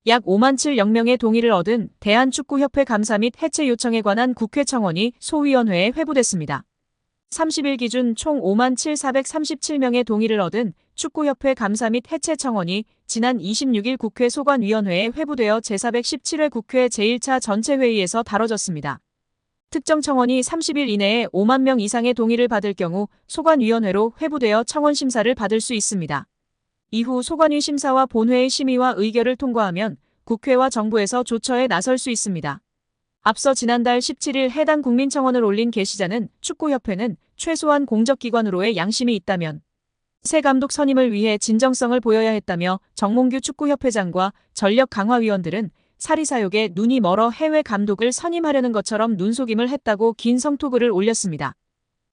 약 5만 7,000명의 동의를 얻은 대한축구협회 감사 및 해체 요청에 관한 국회 청원이 소위원회에 회부됐습니다. 30일 기준 총 5만 7,437명의 동의를 얻은 축구협회 감사 및 해체 청원이 지난 26일 국회 소관위원회에 회부되어 제417회 국회 제1차 전체회의에서 다뤄졌습니다. 특정 청원이 30일 이내에 5만 명 이상의 동의를 받을 경우 소관위원회로 회부되어 청원 심사를 받을 수 있습니다. 이후 소관위 심사와 본회의 심의와 의결을 통과하면 국회와 정부에서 조처에 나설 수 있습니다. 앞서 지난달 17일 해당 국민청원을 올린 게시자는 축구협회는 최소한 공적기관으로의 양심이 있다면 새 감독 선임을 위해 진정성을 보여야 했다며 정몽규 축구협회장과 전력강화위원들은 사리사욕에 눈이 멀어 해외 감독을 선임하려는 것처럼 눈속임을 했다고 긴 성토글을 올렸습니다.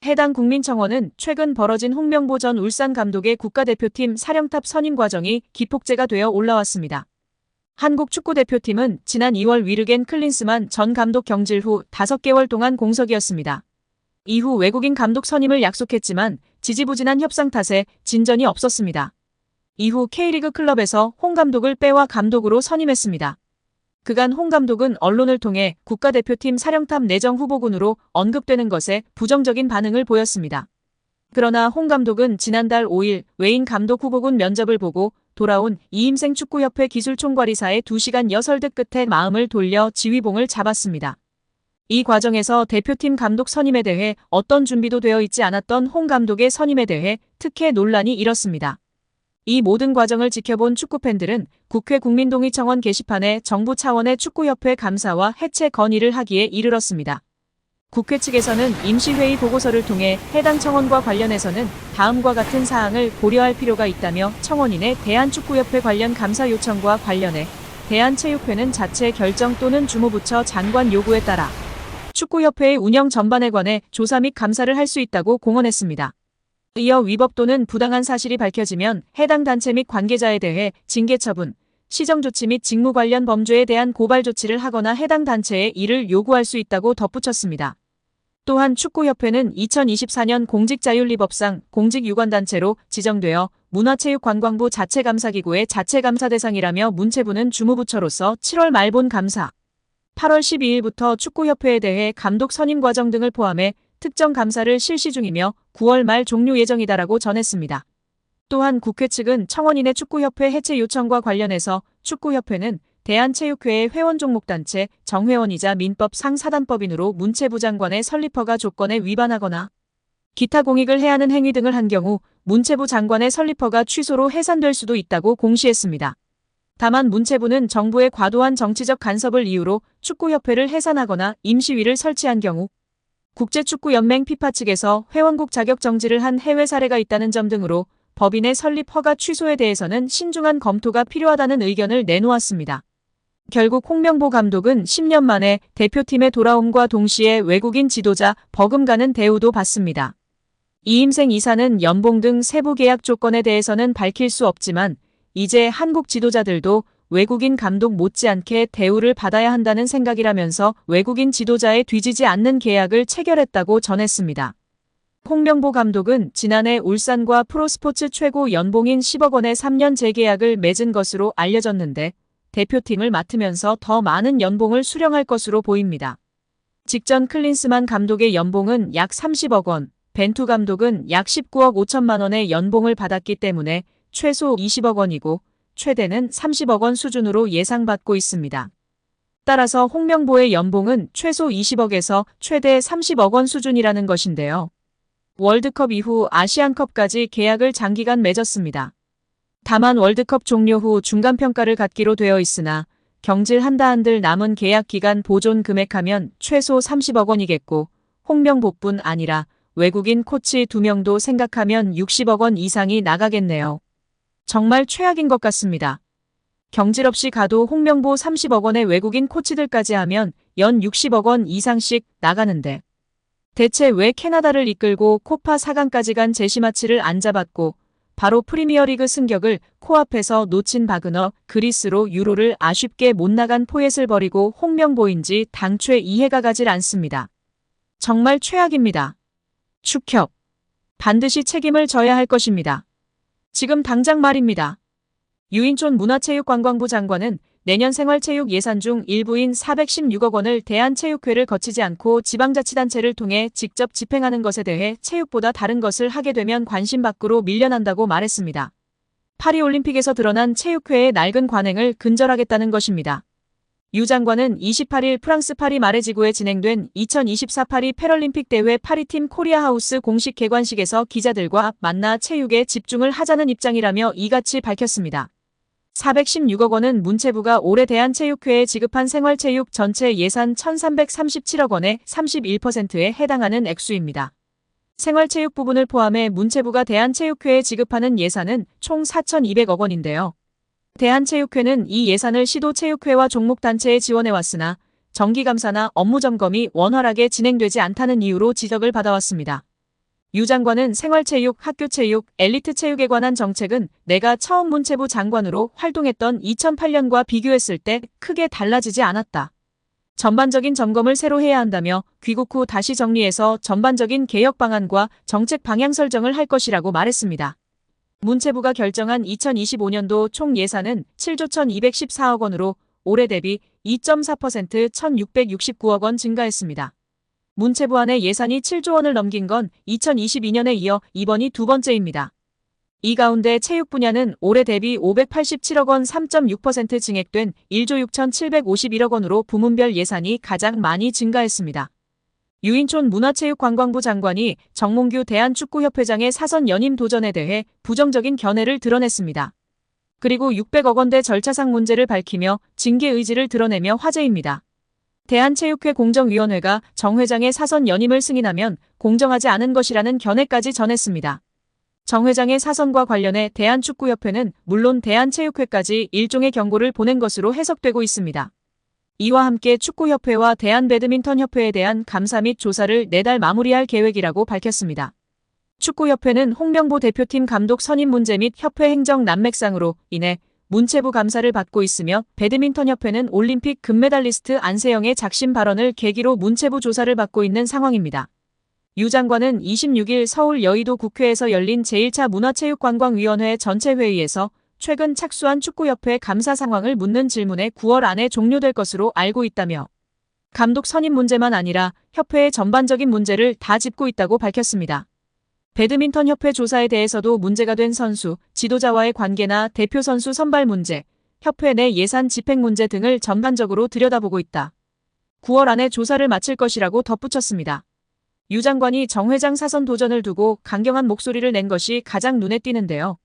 해당 국민청원은 최근 벌어진 홍명보 전 울산 감독의 국가대표팀 사령탑 선임 과정이 기폭제가 되어 올라왔습니다. 한국 축구대표팀은 지난 2월 위르겐 클린스만 전 감독 경질 후 5개월 동안 공석이었습니다. 이후 외국인 감독 선임을 약속했지만 지지부진한 협상 탓에 진전이 없었습니다. 이후 K리그 클럽에서 홍 감독을 빼와 감독으로 선임했습니다. 그간 홍 감독은 언론을 통해 국가대표팀 사령탑 내정 후보군으로 언급되는 것에 부정적인 반응을 보였습니다. 그러나 홍 감독은 지난달 5일 외인 감독 후보군 면접을 보고 돌아온 이임생 축구협회 기술총괄이사의 2시간 여설득 끝에 마음을 돌려 지휘봉을 잡았습니다. 이 과정에서 대표팀 감독 선임에 대해 어떤 준비도 되어 있지 않았던 홍 감독의 선임에 대해 특혜 논란이 일었습니다. 이 모든 과정을 지켜본 축구팬들은 국회 국민동의청원 게시판에 정부 차원의 축구협회 감사와 해체 건의를 하기에 이르렀습니다. 국회 측에서는 임시회의 보고서를 통해 해당 청원과 관련해서는 다음과 같은 사항을 고려할 필요가 있다며 청원인의 대한축구협회 관련 감사 요청과 관련해 대한체육회는 자체 결정 또는 주무부처 장관 요구에 따라 축구협회의 운영 전반에 관해 조사 및 감사를 할 수 있다고 공언했습니다. 이어 위법 또는 부당한 사실이 밝혀지면 해당 단체 및 관계자에 대해 징계 처분, 시정조치 및 직무 관련 범죄에 대한 고발 조치를 하거나 해당 단체에 이를 요구할 수 있다고 덧붙였습니다. 또한 축구협회는 2024년 공직자윤리법상 공직유관단체로 지정되어 문화체육관광부 자체감사기구의 자체감사 대상이라며 문체부는 주무부처로서 7월 말 본 감사, 8월 12일부터 축구협회에 대해 감독 선임 과정 등을 포함해 특정 감사를 실시 중이며 9월 말 종료 예정이다라고 전했습니다. 또한 국회 측은 청원인의 축구협회 해체 요청과 관련해서 축구협회는 대한체육회의 회원종목단체 정회원이자 민법 상사단법인으로 문체부 장관의 설립허가 조건에 위반하거나 기타 공익을 해하는 행위 등을 한 경우 문체부 장관의 설립허가 취소로 해산될 수도 있다고 공시했습니다. 다만 문체부는 정부의 과도한 정치적 간섭을 이유로 축구협회를 해산하거나 임시위를 설치한 경우 국제축구연맹 피파 측에서 회원국 자격 정지를 한 해외 사례가 있다는 점 등으로 법인의 설립 허가 취소에 대해서는 신중한 검토가 필요하다는 의견을 내놓았습니다. 결국 홍명보 감독은 10년 만에 대표팀에 돌아옴과 동시에 외국인 지도자 버금가는 대우도 받습니다. 이임생 이사는 연봉 등 세부 계약 조건에 대해서는 밝힐 수 없지만 이제 한국 지도자들도 외국인 감독 못지않게 대우를 받아야 한다는 생각이라면서 외국인 지도자에 뒤지지 않는 계약을 체결했다고 전했습니다. 홍명보 감독은 지난해 울산과 프로스포츠 최고 연봉인 10억 원의 3년 재계약을 맺은 것으로 알려졌는데 대표팀을 맡으면서 더 많은 연봉을 수령할 것으로 보입니다. 직전 클린스만 감독의 연봉은 약 30억 원, 벤투 감독은 약 19억 5천만 원의 연봉을 받았기 때문에 최소 20억 원이고 최대는 30억 원 수준으로 예상받고 있습니다. 따라서 홍명보의 연봉은 최소 20억에서 최대 30억 원 수준이라는 것인데요. 월드컵 이후 아시안컵까지 계약을 장기간 맺었습니다. 다만 월드컵 종료 후 중간평가를 갖기로 되어 있으나 경질 한들 남은 계약 기간 보존 금액하면 최소 30억 원이겠고 홍명보뿐 아니라 외국인 코치 2명도 생각하면 60억 원 이상이 나가겠네요. 정말 최악인 것 같습니다. 경질 없이 가도 홍명보 30억 원의 외국인 코치들까지 하면 연 60억 원 이상씩 나가는데 대체 왜 캐나다를 이끌고 코파 4강까지 간 제시마치를 안 잡았고 바로 프리미어리그 승격을 코앞에서 놓친 바그너 그리스로 유로를 아쉽게 못 나간 포엣을 버리고 홍명보인지 당최 이해가 가질 않습니다. 정말 최악입니다. 축협. 반드시 책임을 져야 할 것입니다. 지금 당장 말입니다. 유인촌 문화체육관광부 장관은 내년 생활체육 예산 중 일부인 416억 원을 대한체육회를 거치지 않고 지방자치단체를 통해 직접 집행하는 것에 대해 체육보다 다른 것을 하게 되면 관심 밖으로 밀려난다고 말했습니다. 파리올림픽에서 드러난 체육회의 낡은 관행을 근절하겠다는 것입니다. 유 장관은 28일 프랑스 파리 마레지구에 진행된 2024 파리 패럴림픽 대회 파리팀 코리아하우스 공식 개관식에서 기자들과 만나 체육에 집중을 하자는 입장이라며 이같이 밝혔습니다. 416억 원은 문체부가 올해 대한체육회에 지급한 생활체육 전체 예산 1337억 원의 31%에 해당하는 액수입니다. 생활체육 부분을 포함해 문체부가 대한체육회에 지급하는 예산은 총 4,200억 원인데요. 대한체육회는 이 예산을 시도체육회와 종목단체에 지원해왔으나 정기감사나 업무점검이 원활하게 진행되지 않다는 이유로 지적을 받아왔습니다. 유 장관은 생활체육, 학교체육, 엘리트체육에 관한 정책은 내가 처음 문체부 장관으로 활동했던 2008년과 비교했을 때 크게 달라지지 않았다. 전반적인 점검을 새로 해야 한다며 귀국 후 다시 정리해서 전반적인 개혁 방안과 정책 방향 설정을 할 것이라고 말했습니다. 문체부가 결정한 2025년도 총 예산은 7조 1,214억 원으로 올해 대비 2.4% 1,669억 원 증가했습니다. 문체부 안의 예산이 7조 원을 넘긴 건 2022년에 이어 이번이 두 번째입니다. 이 가운데 체육 분야는 올해 대비 587억 원 3.6% 증액된 1조 6,751억 원으로 부문별 예산이 가장 많이 증가했습니다. 유인촌 문화체육관광부 장관이 정몽규 대한축구협회장의 사선 연임 도전에 대해 부정적인 견해를 드러냈습니다. 그리고 600억 원대 절차상 문제를 밝히며 징계 의지를 드러내며 화제입니다. 대한체육회 공정위원회가 정 회장의 사선 연임을 승인하면 공정하지 않은 것이라는 견해까지 전했습니다. 정 회장의 사선과 관련해 대한축구협회는 물론 대한체육회까지 일종의 경고를 보낸 것으로 해석되고 있습니다. 이와 함께 축구협회와 대한배드민턴협회에 대한 감사 및 조사를 내달 마무리할 계획이라고 밝혔습니다. 축구협회는 홍명보 대표팀 감독 선임 문제 및 협회 행정 난맥상으로 인해 문체부 감사를 받고 있으며 배드민턴협회는 올림픽 금메달리스트 안세영의 작심 발언을 계기로 문체부 조사를 받고 있는 상황입니다. 유 장관은 26일 서울 여의도 국회에서 열린 제1차 문화체육관광위원회 전체 회의에서 최근 착수한 축구협회 감사 상황을 묻는 질문에 9월 안에 종료될 것으로 알고 있다며 감독 선임 문제만 아니라 협회의 전반적인 문제를 다 짚고 있다고 밝혔습니다. 배드민턴협회 조사에 대해서도 문제가 된 선수, 지도자와의 관계나 대표 선수 선발 문제, 협회 내 예산 집행 문제 등을 전반적으로 들여다보고 있다. 9월 안에 조사를 마칠 것이라고 덧붙였습니다. 유 장관이 정 회장 사선 도전을 두고 강경한 목소리를 낸 것이 가장 눈에 띄는데요.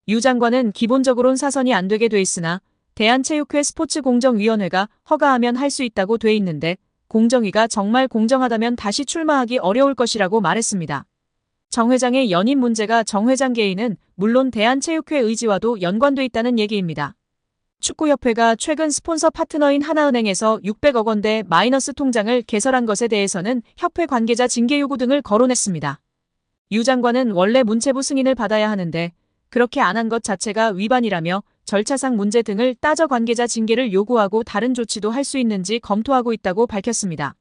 유 장관은 기본적으론 사선이 안 되게 돼 있으나 대한체육회 스포츠공정위원회가 허가하면 할 수 있다고 돼 있는데 공정위가 정말 공정하다면 다시 출마하기 어려울 것이라고 말했습니다. 정 회장의 연임 문제가 정 회장 개인은 물론 대한체육회 의지와도 연관돼 있다는 얘기입니다. 축구협회가 최근 스폰서 파트너인 하나은행에서 600억 원대 마이너스 통장을 개설한 것에 대해서는 협회 관계자 징계 요구 등을 거론했습니다. 유 장관은 원래 문체부 승인을 받아야 하는데 그렇게 안 한 것 자체가 위반이라며 절차상 문제 등을 따져 관계자 징계를 요구하고 다른 조치도 할 수 있는지 검토하고 있다고 밝혔습니다.